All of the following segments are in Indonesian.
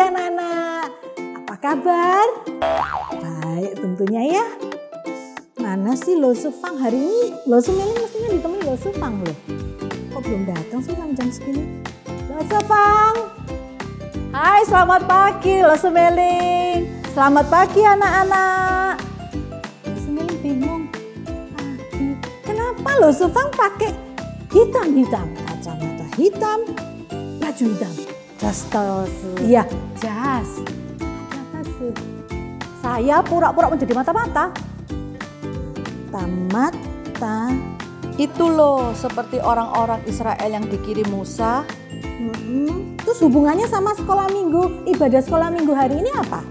anak-anak. Apa kabar? Baik tentunya ya. Mana sih Lo Sufang hari ini? Lo Sumeling mestinya ditemui Lo Sufang loh. Kok belum datang sih jam segini? Lo Sufang. Hai, selamat pagi Lo Sumeling. Selamat pagi anak-anak. Lo Sumeling bingung. Pagi. Kenapa Lo Sufang pakai hitam-hitam? Kacamata hitam, baju hitam. Jas tos. Iya, jas. Saya pura-pura menjadi mata-mata. Mata. Itu loh, seperti orang-orang Israel yang dikirim Musa. Terus hubungannya sama sekolah minggu, ibadah sekolah minggu hari ini apa?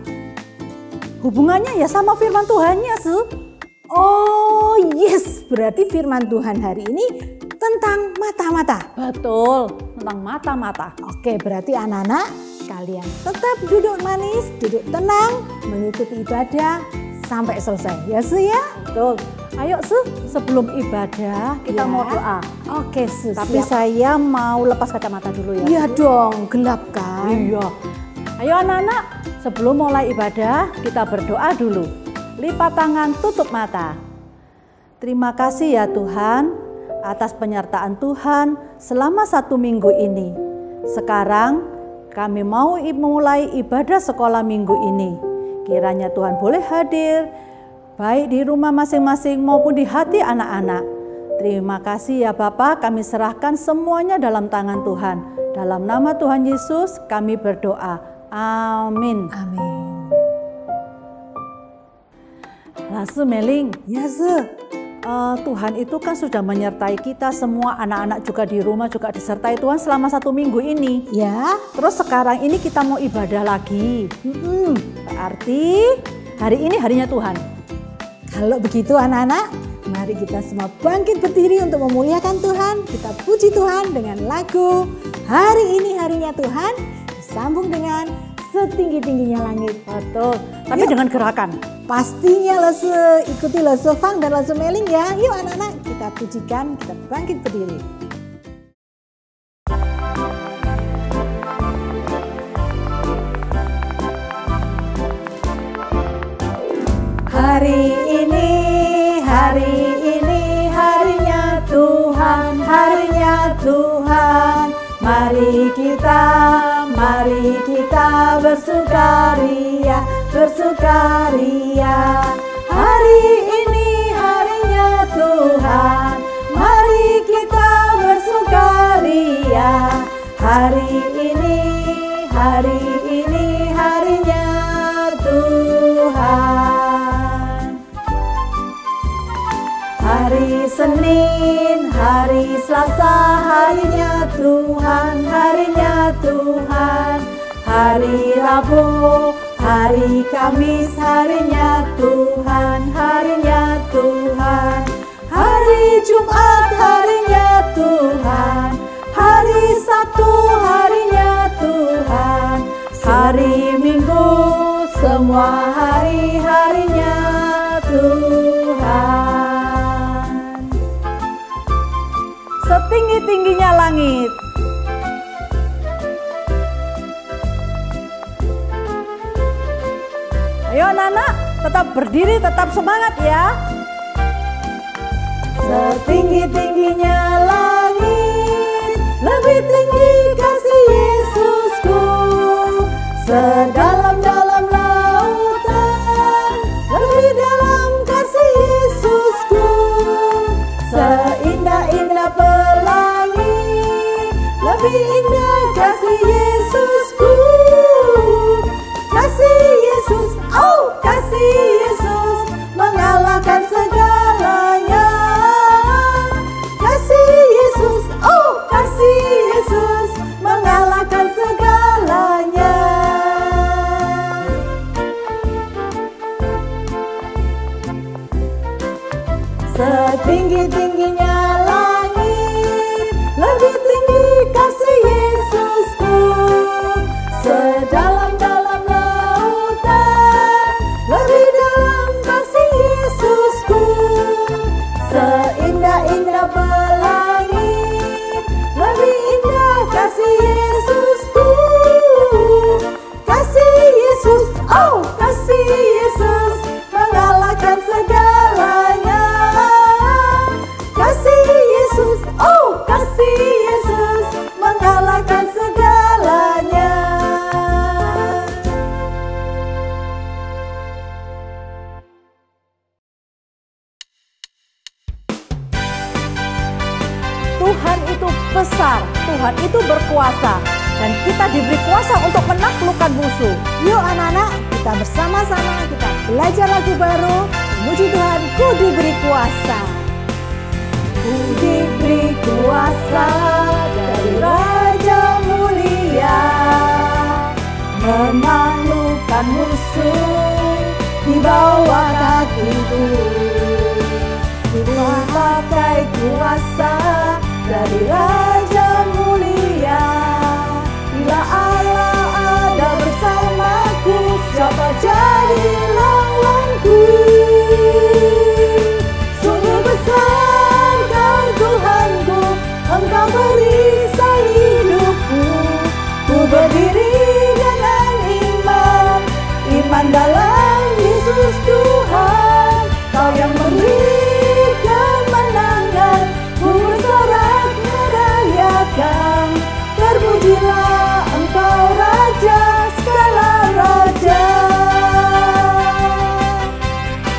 Hubungannya ya sama firman Tuhannya, Su. Oh yes, berarti firman Tuhan hari ini tentang mata-mata. Betul, tentang mata-mata. Oke, berarti anak-anak kalian tetap duduk manis, duduk tenang, mengikuti ibadah sampai selesai. Ya, Su ya? Betul. Ayo Su, sebelum ibadah kita mau doa. Oke Su, tapi siap. saya mau lepas kacamata dulu ya. Iya dong, gelap kan? Iya. Ayo anak-anak, sebelum mulai ibadah kita berdoa dulu. Lipat tangan, tutup mata. Terima kasih ya Tuhan atas penyertaan Tuhan selama 1 minggu ini. Sekarang kami mau mulai ibadah sekolah minggu ini. Kiranya Tuhan boleh hadir baik di rumah masing-masing maupun di hati anak-anak. Terima kasih ya Bapa, kami serahkan semuanya dalam tangan Tuhan. Dalam nama Tuhan Yesus kami berdoa. Amin. Amin. Nah, Sumeling, Ya Su. Tuhan itu kan sudah menyertai kita semua, anak-anak juga di rumah juga disertai Tuhan selama 1 minggu ini. Ya. Terus sekarang ini kita mau ibadah lagi. Berarti hari ini harinya Tuhan. Kalau begitu anak-anak, mari kita semua bangkit berdiri untuk memuliakan Tuhan. Kita puji Tuhan dengan lagu Hari Ini Harinya Tuhan, disambung dengan Setinggi-tingginya Langit. Betul, tapi Yuk. dengan gerakan. Pastinya ikuti Lo Sufang dan Lo Sumeling ya. Yuk anak-anak, kita pujikan, kita bangkit berdiri. Hari ini harinya Tuhan, harinya Tuhan. Mari kita bersukaria, bersukaria. Hari ini harinya Tuhan, mari kita bersukaria. Hari ini harinya Tuhan. Hari Senin, hari Selasa, harinya Tuhan, harinya Tuhan. Hari Rabu, hari Kamis, harinya Tuhan, harinya Tuhan. Hari Jumat, harinya Tuhan. Hari Sabtu, harinya Tuhan. Hari Minggu, semua hari-harinya Tuhan. Setinggi-tingginya langit. Ayo anak-anak, tetap berdiri, tetap semangat ya. Setinggi-tingginya langit, lebih tinggi kasih Yesusku. Sedalam-dalam lautan, lebih dalam kasih Yesusku. Seindah-indah pelangi, lebih indah kasih Yesusku. Kasih Yesus, oh kasih Yesus, mengalahkan segalanya. Kasih Yesus, oh kasih Yesus, mengalahkan segalanya. besar, Tuhan itu berkuasa, dan kita diberi kuasa untuk menaklukkan musuh. Yuk anak-anak, kita bersama-sama kita belajar lagu baru. Memuji Tuhan, ku diberi kuasa. Ku diberi kuasa dari Raja Mulia, menaklukkan musuh di bawah kakiku. Ku pakai kuasa dari Raja Mulia. Bila Allah ada bersamaku, siapa jadi lawanku? Sungguh besar Kau Tuhanku, Engkau perisai hidupku. Ku berdiri dengan iman, iman dalam Yesus Tuhan. Kau yang memberi kemenangan, ku bersorak merayakan. Terpujilah Engkau Raja segala raja.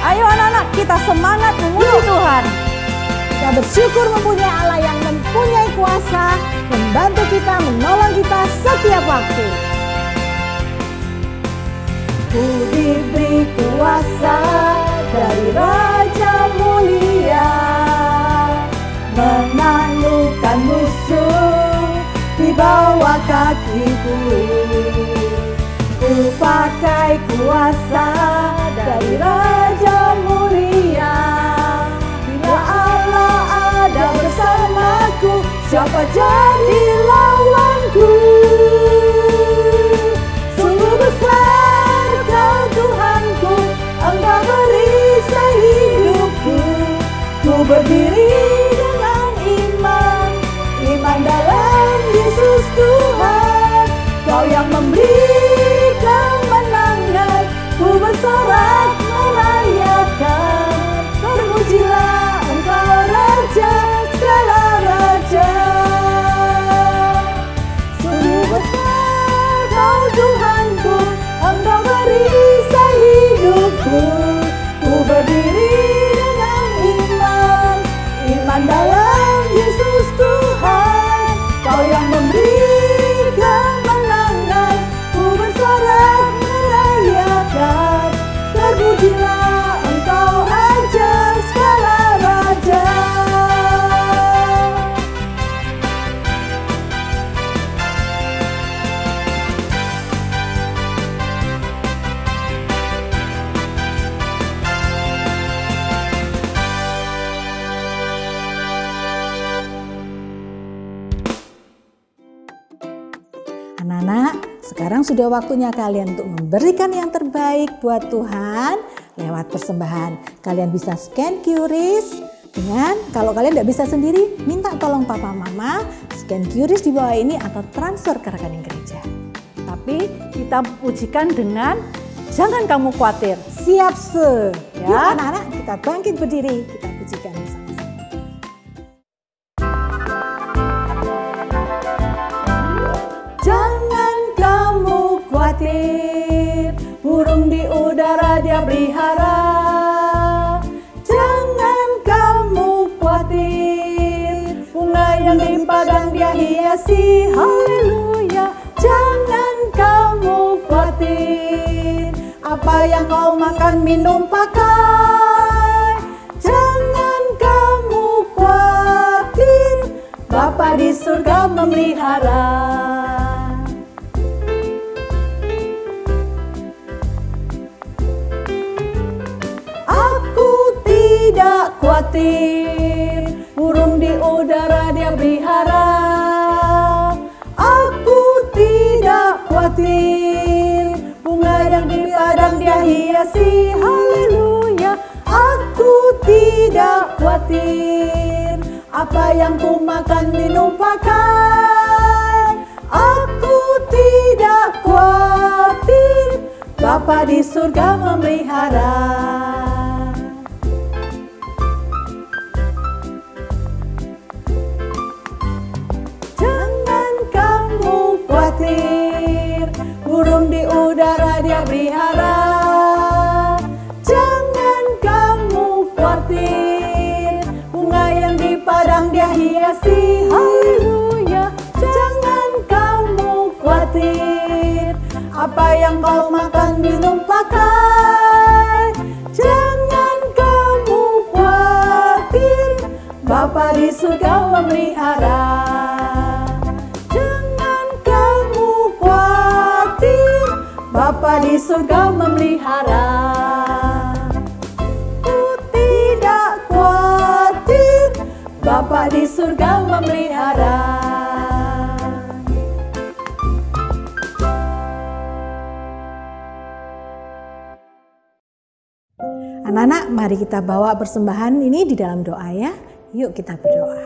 Ayo anak-anak, kita semangat memuji Tuhan. Kita bersyukur mempunyai Allah yang mempunyai kuasa, membantu kita, menolong kita setiap waktu. Ku diberi kuasa dari Raja Mulia, menaklukkan musuh di bawah kakiku. Ku pakai kuasa dari Raja Mulia. Bila Allah ada bersamaku, siapa jadi lawanku? Sungguh besar Kau Tuhanku, Engkau perisai hidupku. Ku berdiri dengan iman, iman dalam Yesus Tuhan. Kau yang memberi kemenangan, ku bersorak merayakan. Terpujilah Engkau Raja segala raja. Sungguh besar Kau Tuhanku, Engkau perisai hidupku. Ku berdiri dengan iman, iman dalam Yesus Tuhan. Kau yang memberi kemenangan, ku bersorak merayakan. Terpujilah Engkau Raja segala raja. Anak-anak, sekarang sudah waktunya kalian untuk memberikan yang terbaik buat Tuhan lewat persembahan. Kalian bisa scan QRIS dengan, kalau kalian tidak bisa sendiri, minta tolong papa mama scan QRIS di bawah ini atau transfer ke rekening gereja. Tapi kita pujikan dengan jangan kamu khawatir. Siap se. Ya. Yuk anak-anak, kita bangkit berdiri, kita pujikan bersama-sama. Jangan kamu khawatir, burung di udara Dia pelihara. Jangan kamu khawatir, bunga yang di padang Dia hiasi. Haleluya. Jangan kamu khawatir, apa yang kau makan, minum, pakai. Jangan kamu khawatir, Bapa di surga memelihara. Tidak khawatir, burung di udara Dia pelihara. Aku tidak khawatir, bunga yang di padang Dia hiasi. Haleluya. Aku tidak khawatir, apa yang ku makan, minum, pakai. Aku tidak khawatir, Bapa di surga memelihara. Burung di udara Dia pelihara. Jangan kamu khawatir, bunga yang di padang Dia hiasi. Haleluya. yang kau makan minum pakai. Jangan kamu khawatir, Bapa di surga memelihara. Jangan kamu khawatir, Bapa di surga memelihara. Ku tidak khawatir, Bapa di surga memelihara. Anak-anak, mari kita bawa persembahan ini di dalam doa ya. Yuk kita berdoa.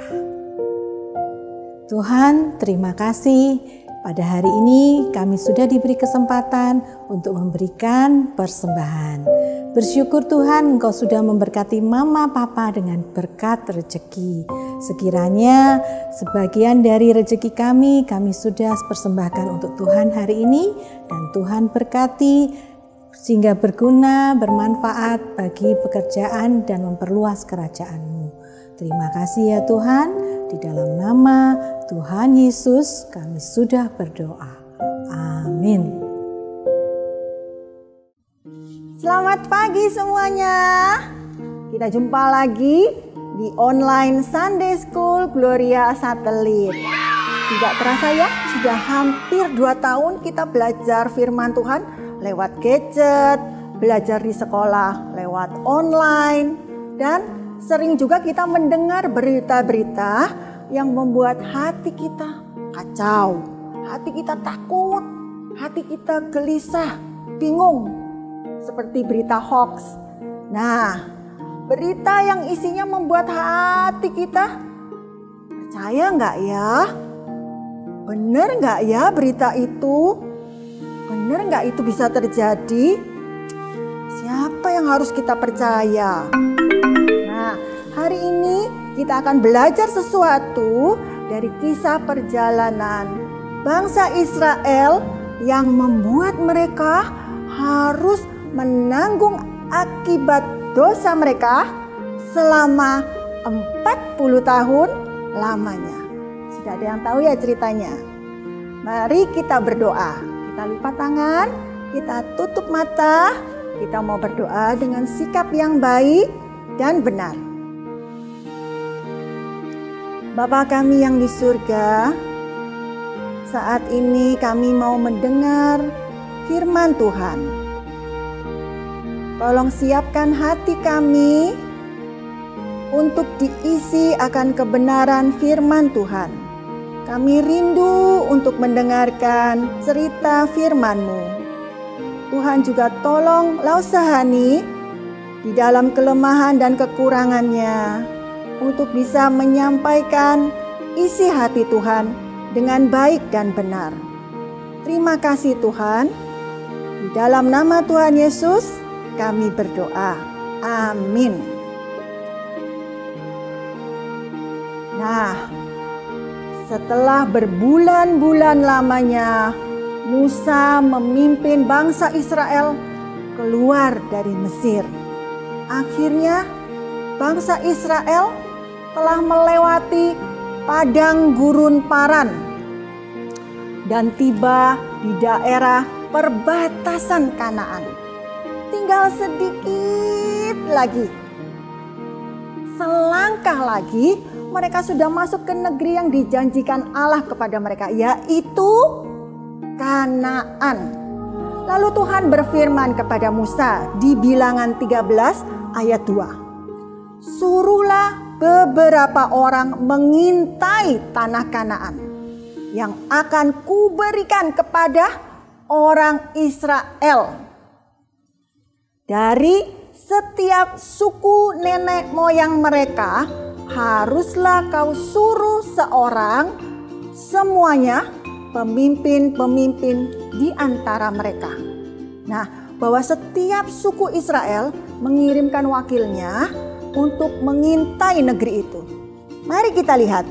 Tuhan, terima kasih. Pada hari ini kami sudah diberi kesempatan untuk memberikan persembahan. Bersyukur Tuhan, Engkau sudah memberkati mama papa dengan berkat rezeki. Sekiranya sebagian dari rezeki kami sudah persembahkan untuk Tuhan hari ini. Dan Tuhan berkati sehingga berguna, bermanfaat bagi pekerjaan dan memperluas kerajaan-Mu. Terima kasih ya Tuhan, di dalam nama Tuhan Yesus kami sudah berdoa. Amin. Selamat pagi semuanya. Kita jumpa lagi di online Sunday School Gloria Satelit. Tidak terasa ya, sudah hampir 2 tahun kita belajar firman Tuhan lewat gadget, belajar di sekolah lewat online, dan sering juga kita mendengar berita-berita yang membuat hati kita kacau, hati kita takut, hati kita gelisah, bingung, seperti berita hoax. Nah, berita yang isinya membuat hati kita, percaya nggak ya? Bener nggak ya berita itu? Bener nggak itu bisa terjadi? Siapa yang harus kita percaya? Nah, hari ini kita akan belajar sesuatu dari kisah perjalanan bangsa Israel yang membuat mereka harus menanggung akibat dosa mereka selama 40 tahun lamanya. Sudah ada yang tahu ya ceritanya? Mari kita berdoa. Kita lipat tangan, kita tutup mata, kita mau berdoa dengan sikap yang baik dan benar. Bapa kami yang di surga, saat ini kami mau mendengar firman Tuhan. Tolong siapkan hati kami untuk diisi akan kebenaran firman Tuhan. Kami rindu untuk mendengarkan cerita firman-Mu. Tuhan juga tolong Lausahani di dalam kelemahan dan kekurangannya untuk bisa menyampaikan isi hati Tuhan dengan baik dan benar. Terima kasih Tuhan. Di dalam nama Tuhan Yesus kami berdoa. Amin. Nah, setelah berbulan-bulan lamanya Musa memimpin bangsa Israel keluar dari Mesir. Akhirnya bangsa Israel telah melewati padang gurun Paran dan tiba di daerah perbatasan Kanaan. Tinggal sedikit lagi, selangkah lagi mereka sudah masuk ke negeri yang dijanjikan Allah kepada mereka, yaitu Kanaan. Lalu Tuhan berfirman kepada Musa di Bilangan 13 ayat 2. Suruhlah beberapa orang mengintai tanah Kanaan yang akan kuberikan kepada orang Israel. Dari setiap suku nenek moyang mereka, haruslah kau suruh seorang, semuanya pemimpin-pemimpin di antara mereka. Nah, bahwa setiap suku Israel mengirimkan wakilnya untuk mengintai negeri itu. Mari kita lihat.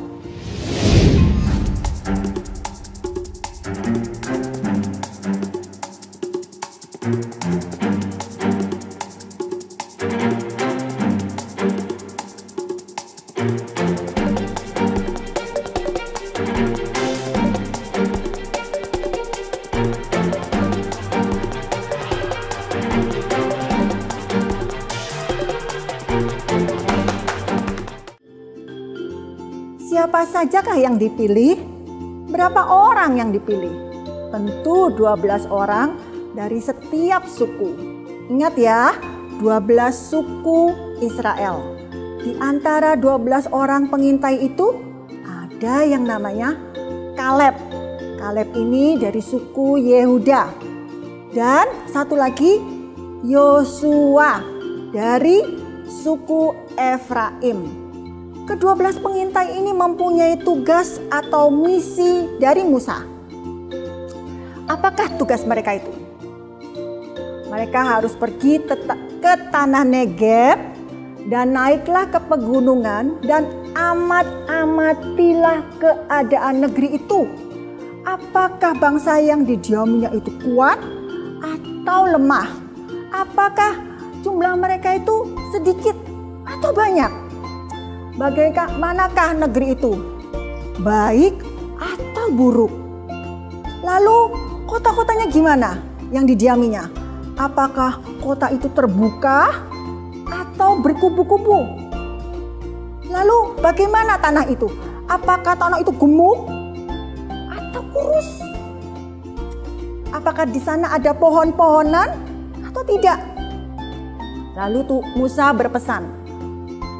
siapa sajakah yang dipilih? Berapa orang yang dipilih? Tentu 12 orang dari setiap suku. Ingat ya, 12 suku Israel. Di antara 12 orang pengintai itu ada yang namanya Kaleb. Kaleb ini dari suku Yehuda. Dan satu lagi Yosua dari suku Efraim. Ke-12 pengintai ini mempunyai tugas atau misi dari Musa. Apakah tugas mereka itu? Mereka harus pergi ke tanah Negeb dan naiklah ke pegunungan dan amatilah keadaan negeri itu. Apakah bangsa yang didiaminya itu kuat atau lemah? Apakah jumlah mereka itu sedikit atau banyak? Bagaimanakah negeri itu? Baik atau buruk? Lalu kota-kotanya gimana yang didiaminya? Apakah kota itu terbuka atau berkubu-kubu? Lalu bagaimana tanah itu? Apakah tanah itu gemuk atau kurus? Apakah di sana ada pohon-pohonan atau tidak? Lalu tuh Musa berpesan,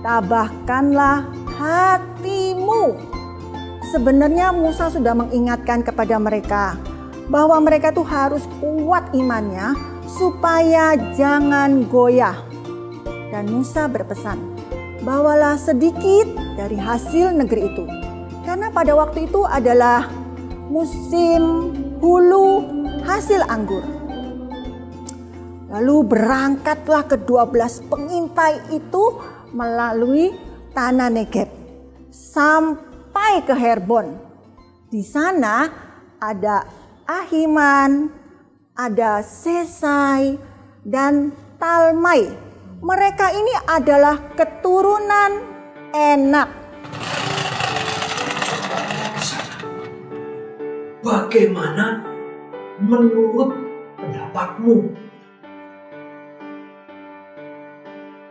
tabahkanlah hatimu. Sebenarnya Musa sudah mengingatkan kepada mereka bahwa mereka tuh harus kuat imannya supaya jangan goyah. Dan Musa berpesan, bawalah sedikit dari hasil negeri itu. Karena pada waktu itu adalah musim hulu hasil anggur. Lalu berangkatlah ke-12 pengintai itu melalui tanah Negeb sampai ke Herbon. Di sana ada Ahiman, ada Sesai, dan Talmai. Mereka ini adalah keturunan Enak. Bagaimana menurut pendapatmu?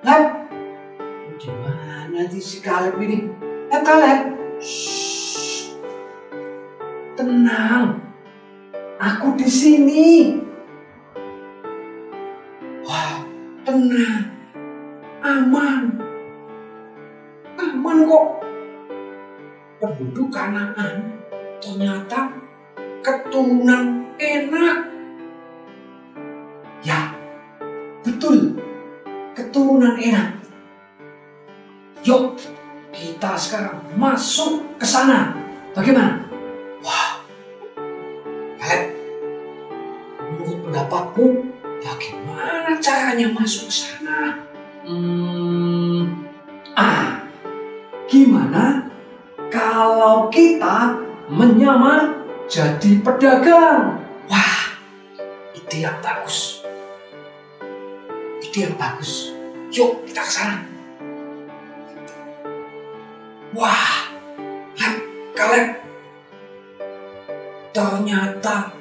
Lep, gimana sih si Kaleb ini? Kaleb, shh, tenang, aku di sini. Wah, tenang, aman kok. Penduduk Kanaan ternyata keturunan Enak. Ya, betul, keturunan Enak. Yuk, kita sekarang masuk ke sana. Bagaimana? Wah, Kaleb, menurut pendapatmu, bagaimana caranya masuk ke sana? Gimana kalau kita menyamar jadi pedagang? Wah, ide yang bagus. Ide yang bagus. Yuk, kita ke sana. Wah, Kaleb, ternyata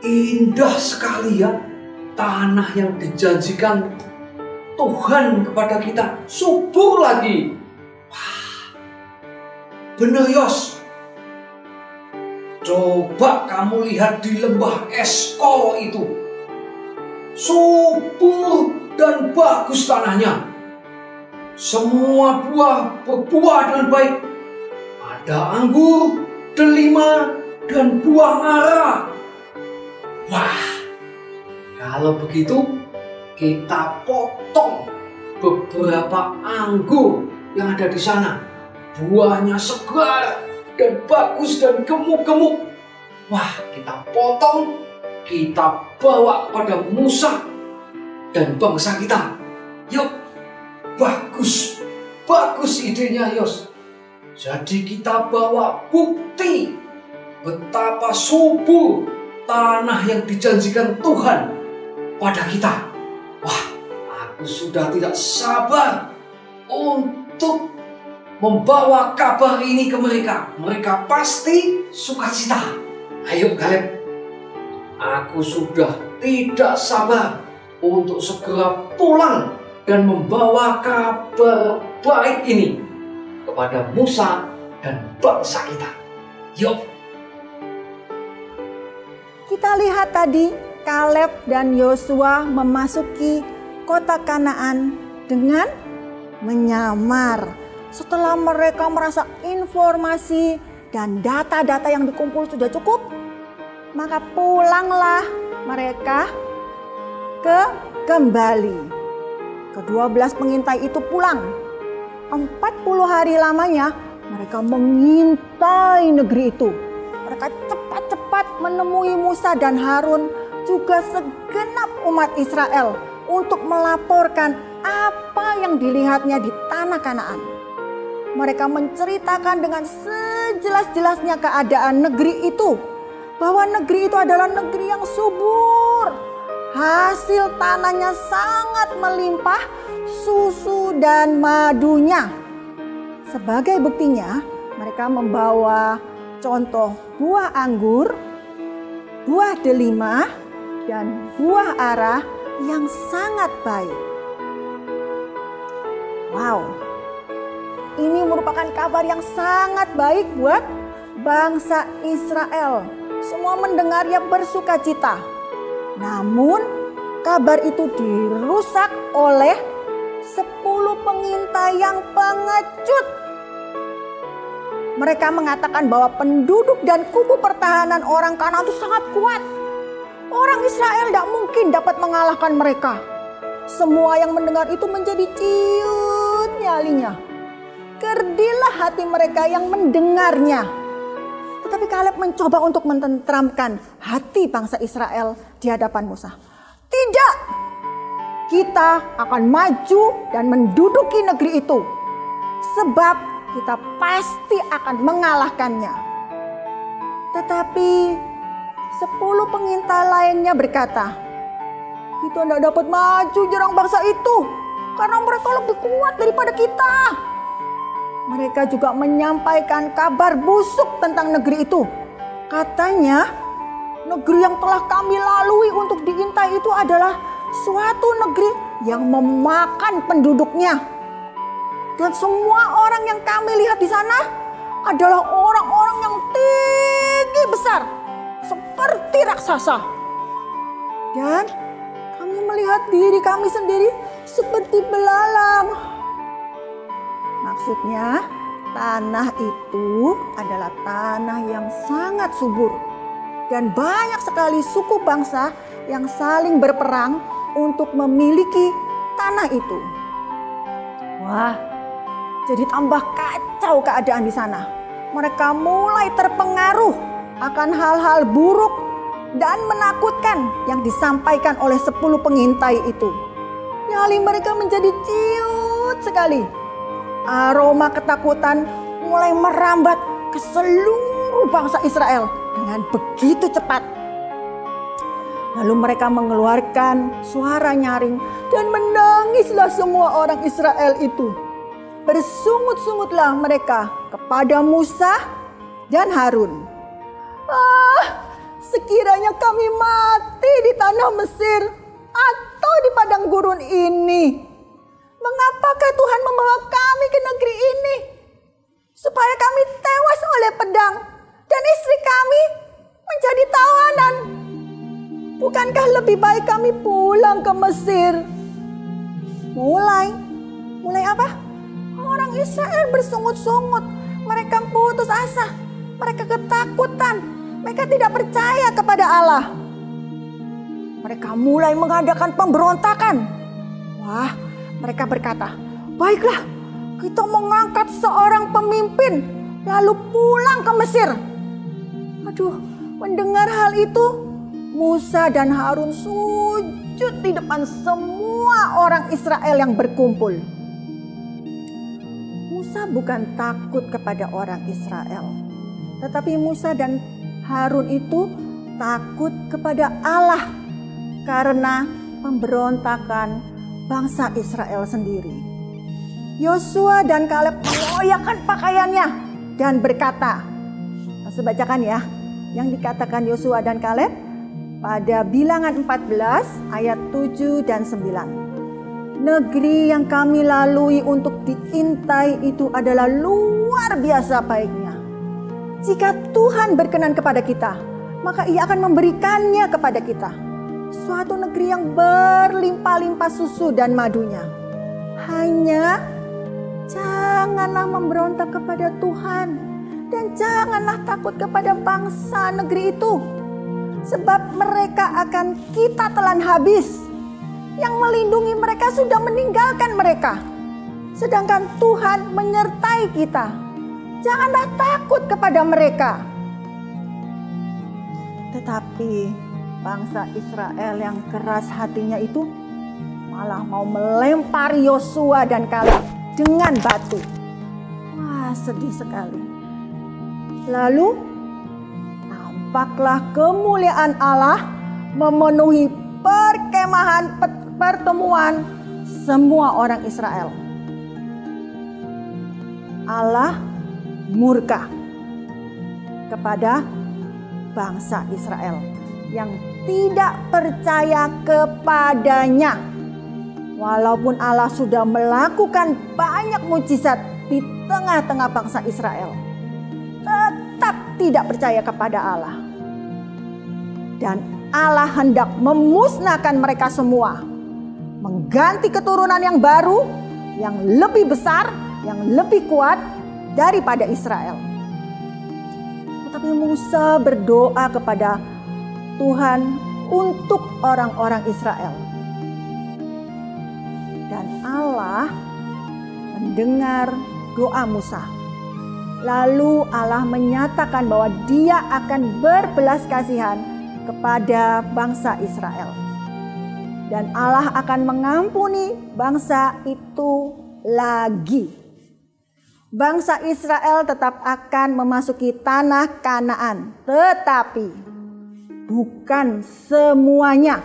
indah sekali ya tanah yang dijanjikan Tuhan kepada kita, subur lagi. Wah, bener Yos. Coba kamu lihat di lembah Eskol itu, subur dan bagus tanahnya. Semua buah berbuah dengan baik. Ada anggur, delima, dan buah ara. Wah, kalau begitu kita potong beberapa anggur yang ada di sana. Buahnya segar dan bagus dan gemuk-gemuk. Wah, kita potong, kita bawa kepada Musa dan bangsa kita. Yuk, bagus idenya Yos. Jadi kita bawa bukti betapa subur tanah yang dijanjikan Tuhan pada kita. Wah, aku sudah tidak sabar untuk membawa kabar ini ke mereka. Mereka pasti sukacita. Ayo Kaleb, aku sudah tidak sabar untuk segera pulang dan membawa kabar baik ini kepada Musa dan bangsa kita. Yuk! Kita lihat tadi Kaleb dan Yosua memasuki kota Kanaan dengan menyamar. Setelah mereka merasa informasi dan data-data yang dikumpul sudah cukup, maka pulanglah mereka kembali. Ke-12 pengintai itu pulang. 40 hari lamanya mereka mengintai negeri itu. Mereka cepat-cepat menemui Musa dan Harun, juga segenap umat Israel, untuk melaporkan apa yang dilihatnya di tanah Kanaan. Mereka menceritakan dengan sejelas-jelasnya keadaan negeri itu, bahwa negeri itu adalah negeri yang subur. Hasil tanahnya sangat melimpah, susu dan madunya. Sebagai buktinya, mereka membawa contoh buah anggur, buah delima, dan buah ara yang sangat baik. Wow, ini merupakan kabar yang sangat baik buat bangsa Israel. Semua mendengarnya bersuka cita. Namun kabar itu dirusak oleh 10 pengintai yang pengecut. Mereka mengatakan bahwa penduduk dan kubu pertahanan orang Kanaan itu sangat kuat. Orang Israel tidak mungkin dapat mengalahkan mereka. Semua yang mendengar itu menjadi ciut nyalinya. Gerdilah hati mereka yang mendengarnya. Tetapi Kaleb mencoba untuk menenteramkan hati bangsa Israel di hadapan Musa. Tidak, kita akan maju dan menduduki negeri itu. Sebab kita pasti akan mengalahkannya. Tetapi 10 pengintai lainnya berkata, kita tidak dapat maju jerang bangsa itu karena mereka lebih kuat daripada kita. Mereka juga menyampaikan kabar busuk tentang negeri itu. Katanya, negeri yang telah kami lalui untuk diintai itu adalah suatu negeri yang memakan penduduknya. Dan semua orang yang kami lihat di sana adalah orang-orang yang tinggi besar, seperti raksasa. Dan kami melihat diri kami sendiri seperti belalang. Maksudnya, tanah itu adalah tanah yang sangat subur. Dan banyak sekali suku bangsa yang saling berperang untuk memiliki tanah itu. Wah, jadi tambah kacau keadaan di sana. Mereka mulai terpengaruh akan hal-hal buruk dan menakutkan yang disampaikan oleh 10 pengintai itu. Nyali mereka menjadi ciut sekali. Aroma ketakutan mulai merambat ke seluruh bangsa Israel dengan begitu cepat. Lalu mereka mengeluarkan suara nyaring dan menangislah semua orang Israel itu. Bersungut-sungutlah mereka kepada Musa dan Harun. Sekiranya kami mati di tanah Mesir atau di padang gurun ini. Mengapakah Tuhan membawa kami ke negeri ini? Supaya kami tewas oleh pedang dan istri kami menjadi tawanan. Bukankah lebih baik kami pulang ke Mesir? Mulai apa? Orang Israel bersungut-sungut. Mereka putus asa. Mereka ketakutan. Mereka tidak percaya kepada Allah. Mereka mulai mengadakan pemberontakan. Wah, mereka berkata, baiklah, kita mengangkat seorang pemimpin lalu pulang ke Mesir. Aduh, mendengar hal itu, Musa dan Harun sujud di depan semua orang Israel yang berkumpul. Musa bukan takut kepada orang Israel, tetapi Musa dan Harun itu takut kepada Allah karena pemberontakan bangsa Israel sendiri. Yosua dan Kaleb mengoyakkan pakaiannya dan berkata, saya bacakan ya, yang dikatakan Yosua dan Kaleb pada Bilangan 14 ayat 7 dan 9. Negeri yang kami lalui untuk diintai itu adalah luar biasa baiknya. Jika Tuhan berkenan kepada kita, maka Ia akan memberikannya kepada kita. Suatu negeri yang berlimpah-limpah susu dan madunya. Hanya janganlah memberontak kepada Tuhan dan janganlah takut kepada bangsa negeri itu. Sebab mereka akan kita telan habis. Yang melindungi mereka sudah meninggalkan mereka. Sedangkan Tuhan menyertai kita. Janganlah takut kepada mereka. Tetapi bangsa Israel yang keras hatinya itu malah mau melempari Yosua dan Kaleb dengan batu. Wah, sedih sekali. Lalu tampaklah kemuliaan Allah memenuhi perkemahan pertemuan semua orang Israel. Allah murka kepada bangsa Israel yang tidak percaya kepadanya. Walaupun Allah sudah melakukan banyak mukjizat di tengah-tengah bangsa Israel, tetap tidak percaya kepada Allah. Dan Allah hendak memusnahkan mereka semua, mengganti keturunan yang baru, yang lebih besar, yang lebih kuat daripada Israel. Tetapi Musa berdoa kepada Tuhan untuk orang-orang Israel. Dan Allah mendengar doa Musa. Lalu Allah menyatakan bahwa Dia akan berbelas kasihan kepada bangsa Israel. Dan Allah akan mengampuni bangsa itu lagi. Bangsa Israel tetap akan memasuki tanah Kanaan, tetapi bukan semuanya.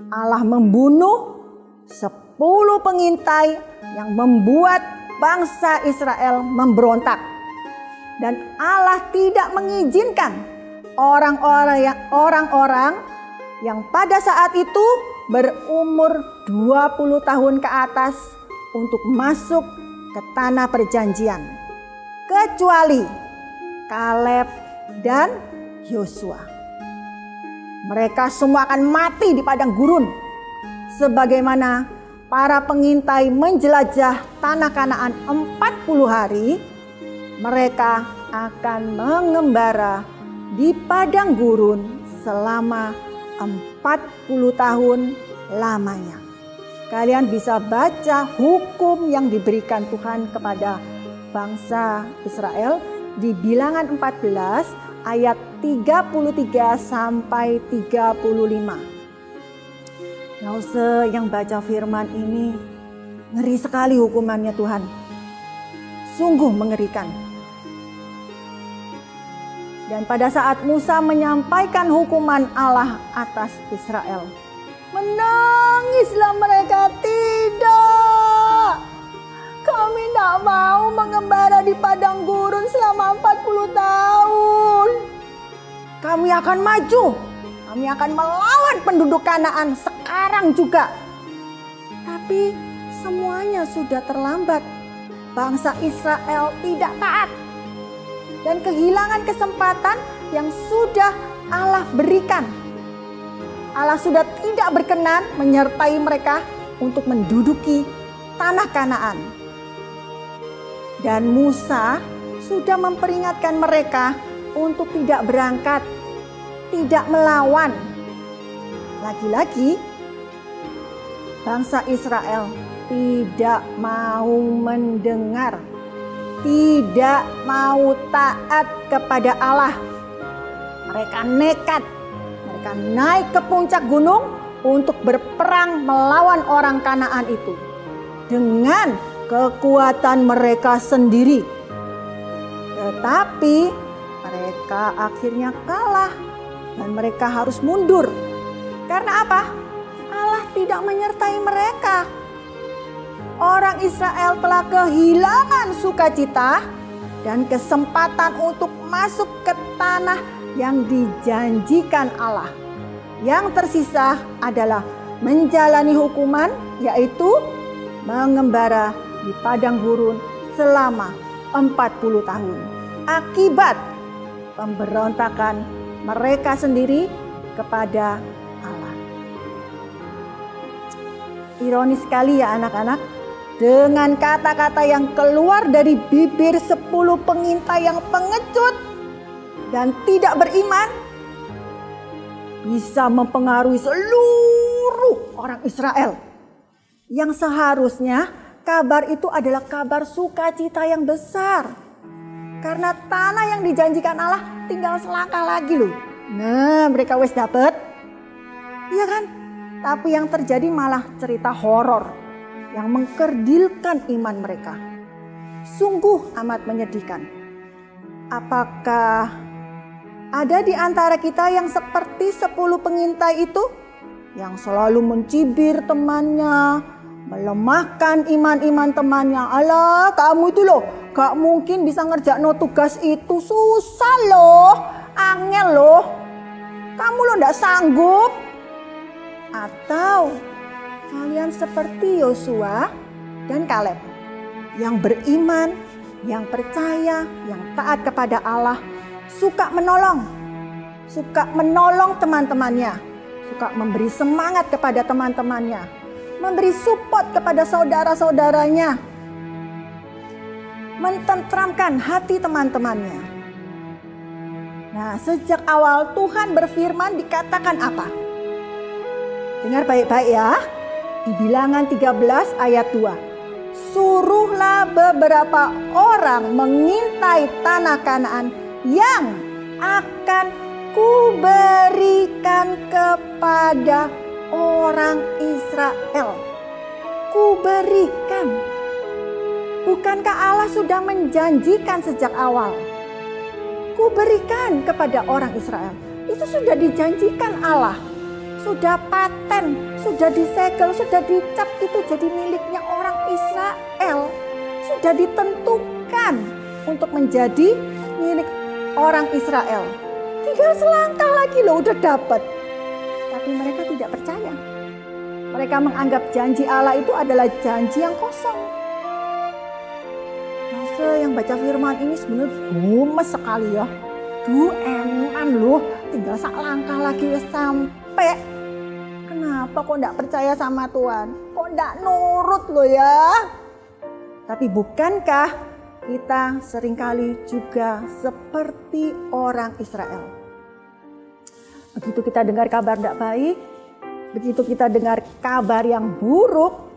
Allah membunuh 10 pengintai yang membuat bangsa Israel memberontak. Dan Allah tidak mengizinkan orang-orang yang pada saat itu berumur 20 tahun ke atas untuk masuk ke tanah perjanjian, kecuali Kaleb dan Yosua. Mereka semua akan mati di padang gurun, sebagaimana para pengintai menjelajah tanah Kanaan 40 hari. Mereka akan mengembara di padang gurun selama 40 tahun lamanya. Kalian bisa baca hukum yang diberikan Tuhan kepada bangsa Israel di Bilangan 14 ayat 33 sampai 35. Lause yang baca firman ini, ngeri sekali hukumannya Tuhan. Sungguh mengerikan. Dan pada saat Musa menyampaikan hukuman Allah atas Israel, menangislah mereka. Tidak, kami tidak mau mengembara di padang gurun selama 40 tahun. Kami akan maju, kami akan melawan penduduk Kanaan sekarang juga. Tapi semuanya sudah terlambat. Bangsa Israel tidak taat dan kehilangan kesempatan yang sudah Allah berikan. Allah sudah tidak berkenan menyertai mereka untuk menduduki tanah Kanaan. Dan Musa sudah memperingatkan mereka untuk tidak berangkat, tidak melawan. Lagi-lagi bangsa Israel tidak mau mendengar, tidak mau taat kepada Allah. Mereka nekat. Mereka naik ke puncak gunung untuk berperang melawan orang Kanaan itu dengan kekuatan mereka sendiri. Tetapi mereka akhirnya kalah dan mereka harus mundur. Karena apa? Allah tidak menyertai mereka. Orang Israel telah kehilangan sukacita dan kesempatan untuk masuk ke tanah yang dijanjikan Allah. Yang tersisa adalah menjalani hukuman, yaitu mengembara di padang gurun selama 40 tahun. Akibat pemberontakan mereka sendiri kepada Allah. Ironis sekali ya anak-anak, dengan kata-kata yang keluar dari bibir 10 pengintai yang pengecut dan tidak beriman, bisa mempengaruhi seluruh orang Israel. Yang seharusnya kabar itu adalah kabar sukacita yang besar. Karena tanah yang dijanjikan Allah tinggal selangkah lagi loh. Nah, mereka wes dapet. Iya kan? Tapi yang terjadi malah cerita horor yang mengkerdilkan iman mereka. Sungguh amat menyedihkan. Apakah ada di antara kita yang seperti 10 pengintai itu? Yang selalu mencibir temannya, melemahkan iman-iman temannya. Alah, kamu itu loh, gak mungkin bisa ngerjain tugas itu, susah loh, angel loh. Kamu loh gak sanggup. Atau kalian seperti Yosua dan Kaleb yang beriman, yang percaya, yang taat kepada Allah, suka menolong teman-temannya, suka memberi semangat kepada teman-temannya, memberi support kepada saudara-saudaranya, mententramkan hati teman-temannya. Nah, sejak awal Tuhan berfirman dikatakan apa? Dengar baik-baik ya. Di Bilangan 13 ayat 2. Suruhlah beberapa orang mengintai tanah Kanaan yang akan kuberikan kepada orang Israel. Kuberikan. Bukankah Allah sudah menjanjikan sejak awal? Kuberikan kepada orang Israel. Itu sudah dijanjikan Allah. Sudah paten, sudah disegel, sudah dicap, itu jadi miliknya orang Israel. Sudah ditentukan untuk menjadi milik orang Israel. Tinggal selangkah lagi loh udah dapat. Tapi mereka tidak percaya. Mereka menganggap janji Allah itu adalah janji yang kosong. Masa yang baca firman ini sebenarnya gemes sekali ya. Eman loh, tinggal selangkah lagi sampai. Kenapa kok enggak percaya sama Tuhan? Kok enggak nurut loh ya? Tapi bukankah kita seringkali juga seperti orang Israel? Begitu kita dengar kabar tidak baik, begitu kita dengar kabar yang buruk,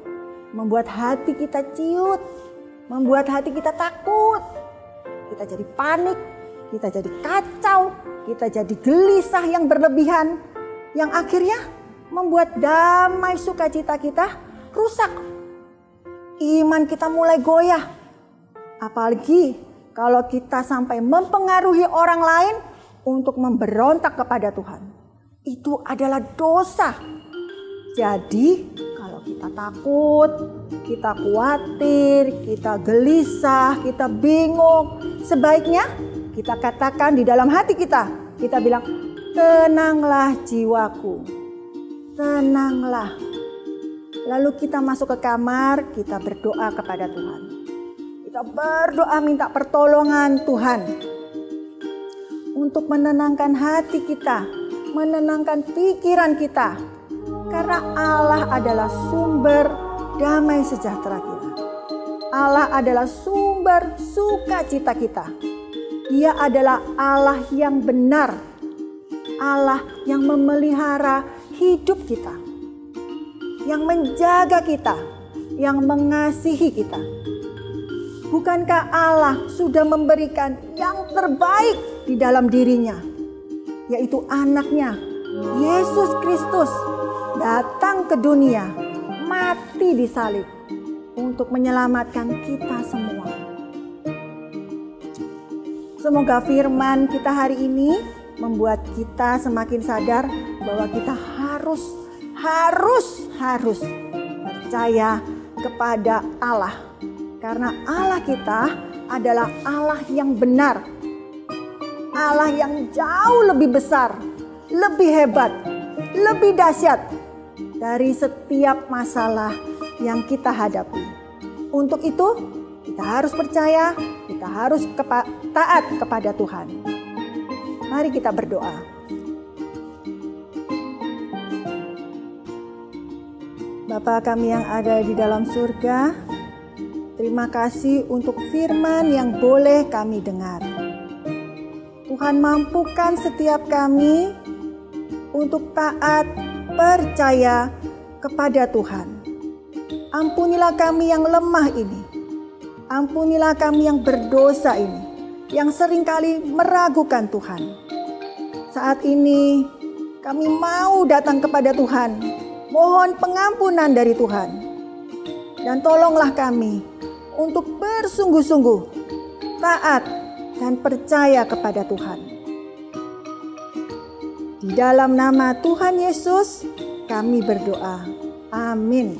membuat hati kita ciut, membuat hati kita takut. Kita jadi panik, kita jadi kacau, kita jadi gelisah yang berlebihan, yang akhirnya membuat damai sukacita kita rusak. Iman kita mulai goyah. Apalagi kalau kita sampai mempengaruhi orang lain untuk memberontak kepada Tuhan. Itu adalah dosa. Jadi kalau kita takut, kita khawatir, kita gelisah, kita bingung, sebaiknya kita katakan di dalam hati kita. Kita bilang, tenanglah jiwaku. Tenanglah. Lalu kita masuk ke kamar, kita berdoa kepada Tuhan. Kita berdoa minta pertolongan Tuhan untuk menenangkan hati kita, menenangkan pikiran kita. Karena Allah adalah sumber damai sejahtera kita. Allah adalah sumber sukacita kita. Dia adalah Allah yang benar. Allah yang memelihara hidup kita, yang menjaga kita, yang mengasihi kita. Bukankah Allah sudah memberikan yang terbaik di dalam dirinya, yaitu anaknya, Yesus Kristus, datang ke dunia, mati di salib untuk menyelamatkan kita semua. Semoga firman kita hari ini membuat kita semakin sadar bahwa kita harus percaya kepada Allah. Karena Allah kita adalah Allah yang benar. Allah yang jauh lebih besar, lebih hebat, lebih dahsyat dari setiap masalah yang kita hadapi. Untuk itu, kita harus percaya, kita harus taat kepada Tuhan. Mari kita berdoa. Bapa kami yang ada di dalam surga, terima kasih untuk firman yang boleh kami dengar. Tuhan, mampukan setiap kami untuk taat, percaya kepada Tuhan. Ampunilah kami yang lemah ini. Ampunilah kami yang berdosa ini, yang seringkali meragukan Tuhan. Saat ini kami mau datang kepada Tuhan, mohon pengampunan dari Tuhan. Dan tolonglah kami untuk bersungguh-sungguh taat dan percaya kepada Tuhan. Di dalam nama Tuhan Yesus kami berdoa. Amin.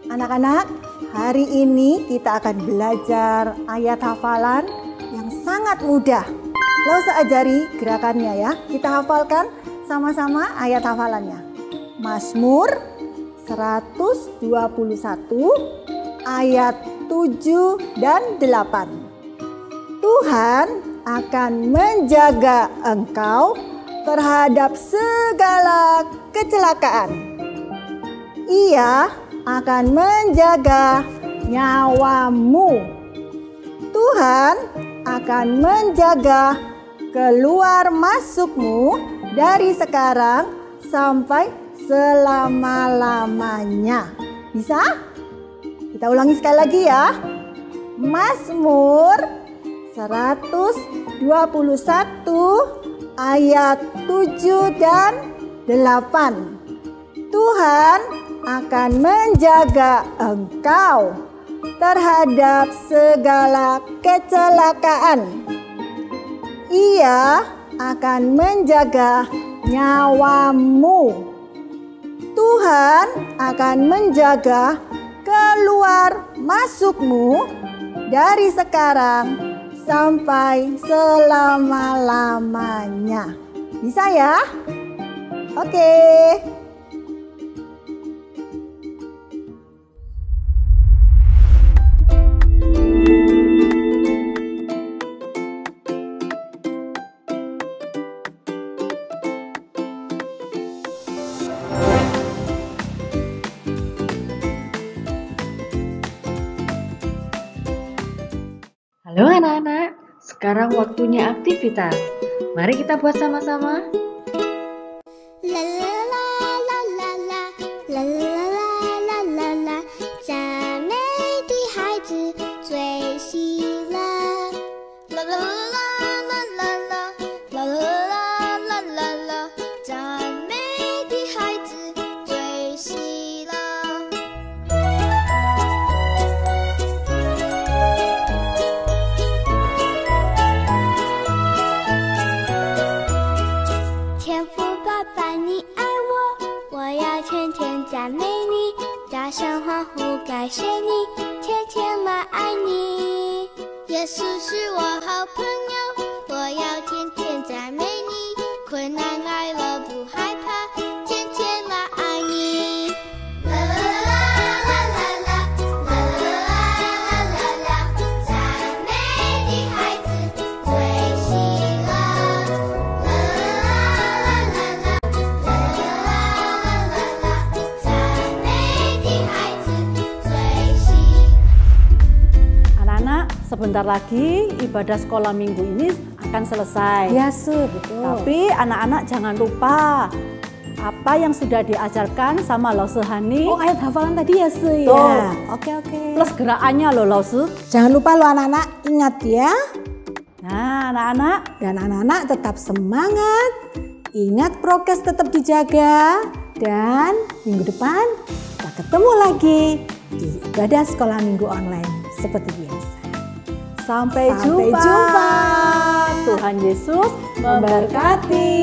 Anak-anak, hari ini kita akan belajar ayat hafalan yang sangat mudah. Lalu ajari gerakannya ya. Kita hafalkan sama-sama ayat hafalannya. Mazmur 121 ayat 7 dan 8. Tuhan akan menjaga engkau terhadap segala kecelakaan. Ia akan menjaga nyawamu. Tuhan akan menjaga keluar masukmu dari sekarang sampai selama-lamanya. Bisa? Kita ulangi sekali lagi ya. Mazmur 121 ayat 7 dan 8. Tuhan akan menjaga engkau terhadap segala kecelakaan. Ia akan menjaga nyawamu. Tuhan akan menjaga keluar masukmu dari sekarang sampai selama-lamanya. Bisa ya? Oke. Halo anak-anak, sekarang waktunya aktivitas. Mari kita buat sama-sama. La la la la la la la la la la la， 赞美的孩子最喜乐。啦啦啦啦啦啦啦啦啦啦啦，赞美的孩子最喜乐。天父爸爸，你爱我，我要天天赞美你，大声欢呼感谢你，天天来爱你。耶稣是我好朋友，我要天天赞美你，困难来了不害怕，天天来爱你。啦啦啦啦啦啦啦啦啦啦，赞美的孩子最喜乐。啦啦啦啦啦啦，赞美的孩子最喜。 Anak-anak, sebentar lagi ibadah sekolah minggu ini akan selesai. Ya, Su, betul. Tapi anak-anak jangan lupa apa yang sudah diajarkan sama Lause Hani. Oh, ayat hafalan tadi ya, Su ya. Tuh. Oke. Plus gerakannya loh Lause. Jangan lupa lo anak-anak, ingat ya. Nah anak-anak, Dan anak-anak tetap semangat. Ingat prokes tetap dijaga. Dan minggu depan kita ketemu lagi di ibadah sekolah minggu online seperti biasa. sampai Sampai jumpa. Tuhan Yesus memberkati.